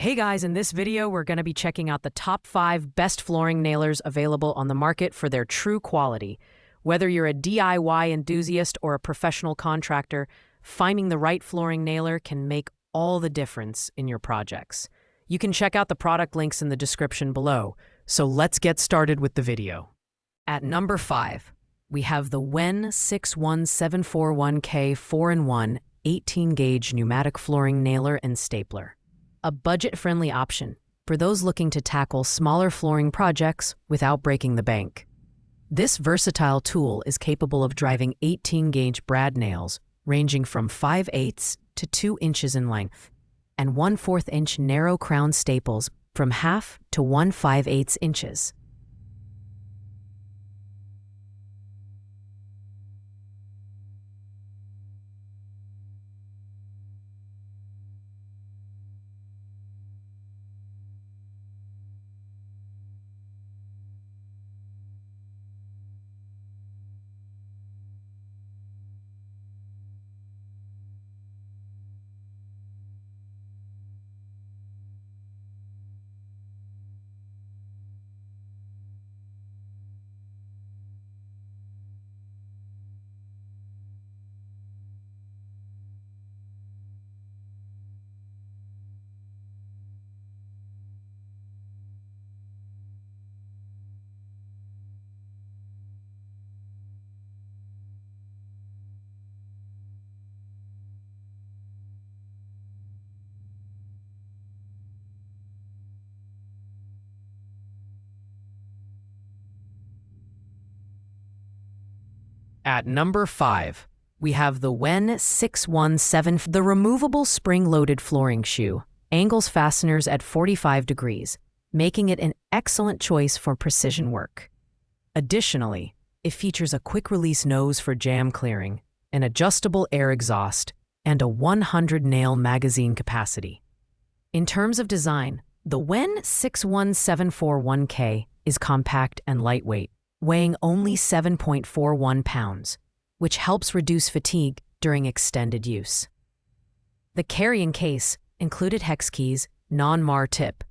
Hey guys, in this video, we're going to be checking out the top 5 best flooring nailers available on the market for their true quality. Whether you're a DIY enthusiast or a professional contractor, finding the right flooring nailer can make all the difference in your projects. You can check out the product links in the description below, so let's get started with the video. At number 5, we have the WEN 61741K 4-in-1 18-gauge pneumatic flooring nailer and stapler. A budget-friendly option for those looking to tackle smaller flooring projects without breaking the bank. This versatile tool is capable of driving 18-gauge brad nails ranging from 5/8 to 2 inches in length, and 1/4 inch narrow crown staples from 1/2 to 1/5/8 inches. At number 5, we have the WEN 617, the removable spring-loaded flooring shoe, angles fasteners at 45 degrees, making it an excellent choice for precision work. Additionally, it features a quick-release nose for jam clearing, an adjustable air exhaust, and a 100-nail magazine capacity. In terms of design, the WEN 61741K is compact and lightweight, weighing only 7.41 pounds, which helps reduce fatigue during extended use. The carrying case included hex keys, non-mar tip.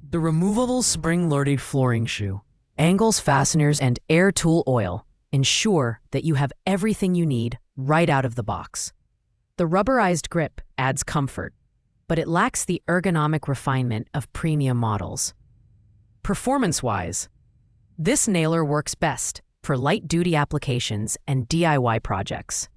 The removable spring-loaded flooring shoe, angles fasteners, and air tool oil ensure that you have everything you need right out of the box. The rubberized grip adds comfort, but it lacks the ergonomic refinement of premium models. Performance-wise, this nailer works best for light-duty applications and DIY projects.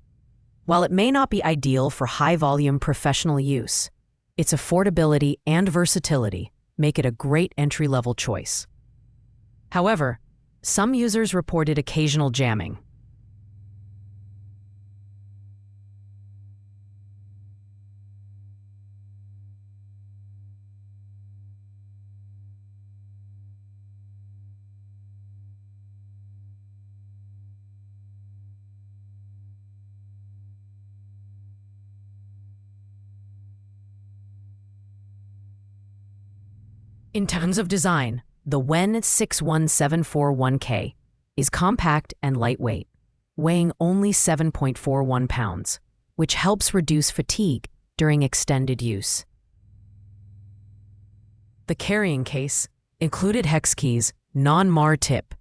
While it may not be ideal for high-volume professional use, its affordability and versatility make it a great entry-level choice. However, some users reported occasional jamming. In terms of design, the WEN 61741K is compact and lightweight, weighing only 7.41 pounds, which helps reduce fatigue during extended use. The carrying case included hex keys, non-mar tip.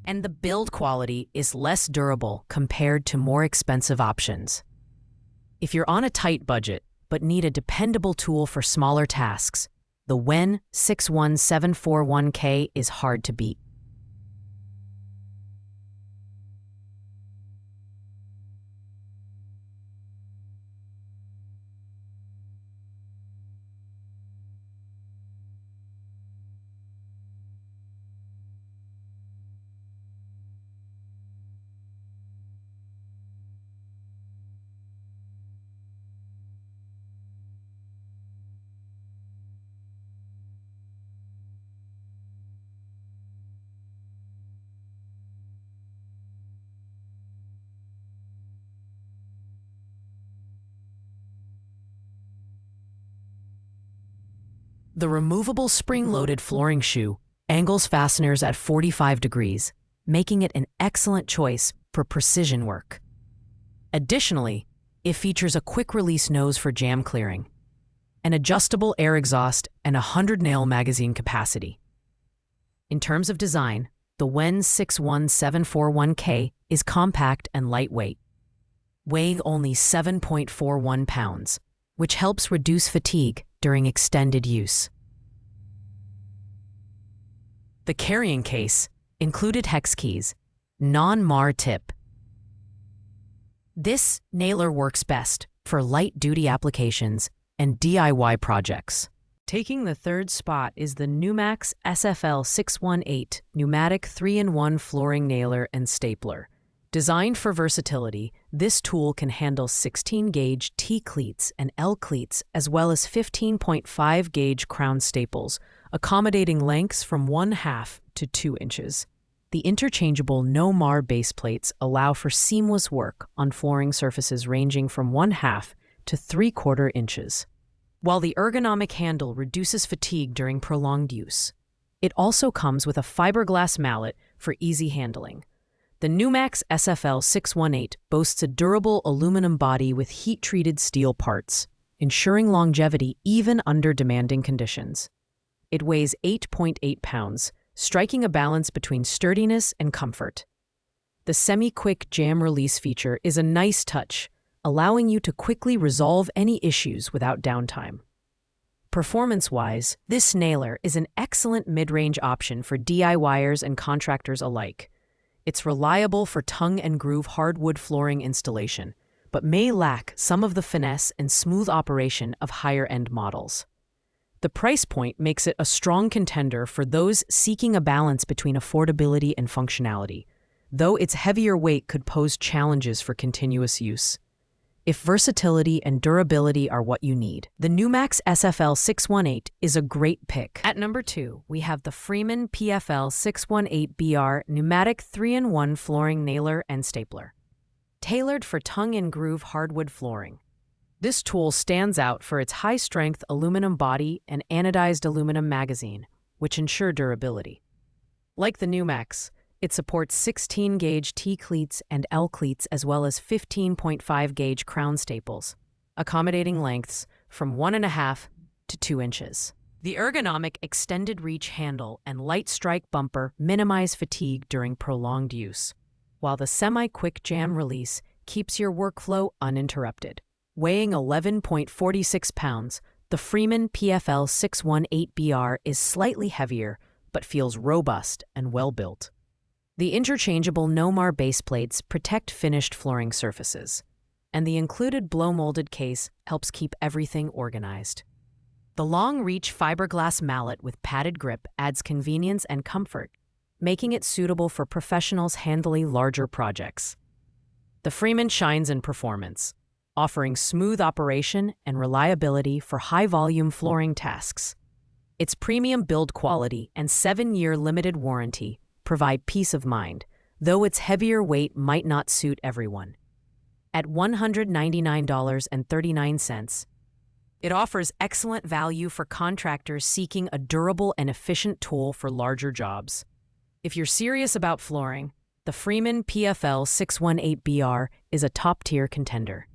and the build quality is less durable compared to more expensive options. If you're on a tight budget but need a dependable tool for smaller tasks, the WEN 61741K is hard to beat. The removable spring-loaded flooring shoe angles fasteners at 45 degrees, making it an excellent choice for precision work. Additionally, it features a quick-release nose for jam clearing, an adjustable air exhaust, and a 100-nail magazine capacity. In terms of design, the WEN 61741K is compact and lightweight, weighing only 7.41 pounds, which helps reduce fatigue during extended use. The carrying case included hex keys, non-mar tip. This nailer works best for light-duty applications and DIY projects. Taking the third spot is the Numax SFL 618 pneumatic 3-in-1 flooring nailer and stapler. Designed for versatility, this tool can handle 16-gauge T-cleats and L-cleats as well as 15.5-gauge crown staples, accommodating lengths from 1/2 to 2 inches. The interchangeable no-mar base plates allow for seamless work on flooring surfaces ranging from 1/2 to 3/4 inches. While the ergonomic handle reduces fatigue during prolonged use, it also comes with a fiberglass mallet for easy handling. The Numax SFL 618 boasts a durable aluminum body with heat-treated steel parts, ensuring longevity even under demanding conditions. It weighs 8.8 pounds, striking a balance between sturdiness and comfort. The semi-quick jam release feature is a nice touch, allowing you to quickly resolve any issues without downtime. Performance-wise, this nailer is an excellent mid-range option for DIYers and contractors alike. It's reliable for tongue-and-groove hardwood flooring installation, but may lack some of the finesse and smooth operation of higher-end models. The price point makes it a strong contender for those seeking a balance between affordability and functionality, though its heavier weight could pose challenges for continuous use. If versatility and durability are what you need, the Numax SFL 618 is a great pick. At number 2, we have the Freeman PFL 618BR pneumatic 3-in-1 flooring nailer and stapler. Tailored for tongue-and-groove hardwood flooring, this tool stands out for its high-strength aluminum body and anodized aluminum magazine, which ensure durability. Like the Numax, it supports 16-gauge T-cleats and L-cleats as well as 15.5-gauge crown staples, accommodating lengths from 1.5 to 2 inches. The ergonomic extended reach handle and light strike bumper minimize fatigue during prolonged use, while the semi-quick jam release keeps your workflow uninterrupted. Weighing 11.46 pounds, the Freeman PFL 618BR is slightly heavier but feels robust and well-built. The interchangeable no-mar base plates protect finished flooring surfaces, and the included blow-molded case helps keep everything organized. The long-reach fiberglass mallet with padded grip adds convenience and comfort, making it suitable for professionals handling larger projects. The Freeman shines in performance, offering smooth operation and reliability for high-volume flooring tasks. Its premium build quality and 7-year limited warranty provide peace of mind, though its heavier weight might not suit everyone. At $199.39, it offers excellent value for contractors seeking a durable and efficient tool for larger jobs. If you're serious about flooring, the Freeman PFL 618BR is a top-tier contender.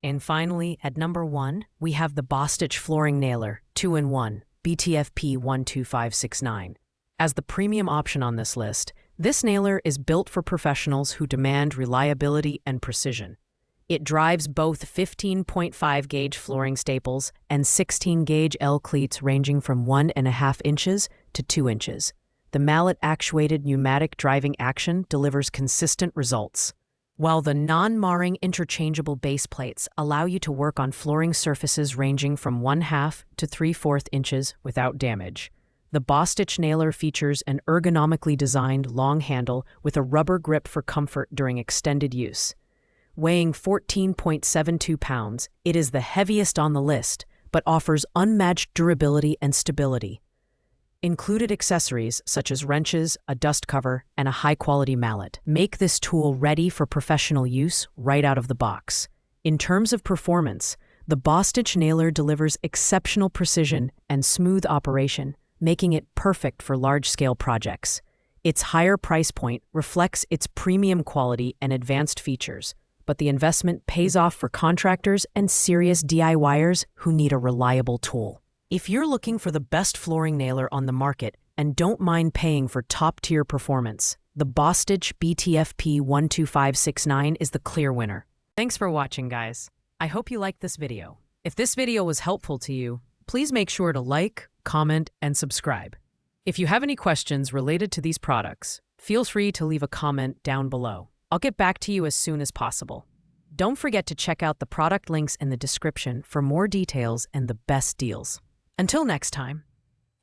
And finally, at number 1, we have the Bostitch Flooring Nailer 2-in-1 BTFP 12569. As the premium option on this list, This nailer is built for professionals who demand reliability and precision. It drives both 15.5-gauge flooring staples and 16-gauge L cleats ranging from 1.5 inches to 2 inches. The mallet-actuated pneumatic driving action delivers consistent results, while the non-marring interchangeable base plates allow you to work on flooring surfaces ranging from 1/2 to 3/4 inches without damage. The Bostitch nailer features an ergonomically designed long handle with a rubber grip for comfort during extended use. Weighing 14.72 pounds, it is the heaviest on the list, but offers unmatched durability and stability. Included accessories such as wrenches, a dust cover, and a high-quality mallet make this tool ready for professional use right out of the box. In terms of performance, the Bostitch nailer delivers exceptional precision and smooth operation, making it perfect for large-scale projects. Its higher price point reflects its premium quality and advanced features, but the investment pays off for contractors and serious DIYers who need a reliable tool. If you're looking for the best flooring nailer on the market and don't mind paying for top-tier performance, the Bostitch BTFP 12569 is the clear winner. Thanks for watching, guys. I hope you liked this video. If this video was helpful to you, please make sure to like, comment, and subscribe. If you have any questions related to these products, feel free to leave a comment down below. I'll get back to you as soon as possible. Don't forget to check out the product links in the description for more details and the best deals. Until next time.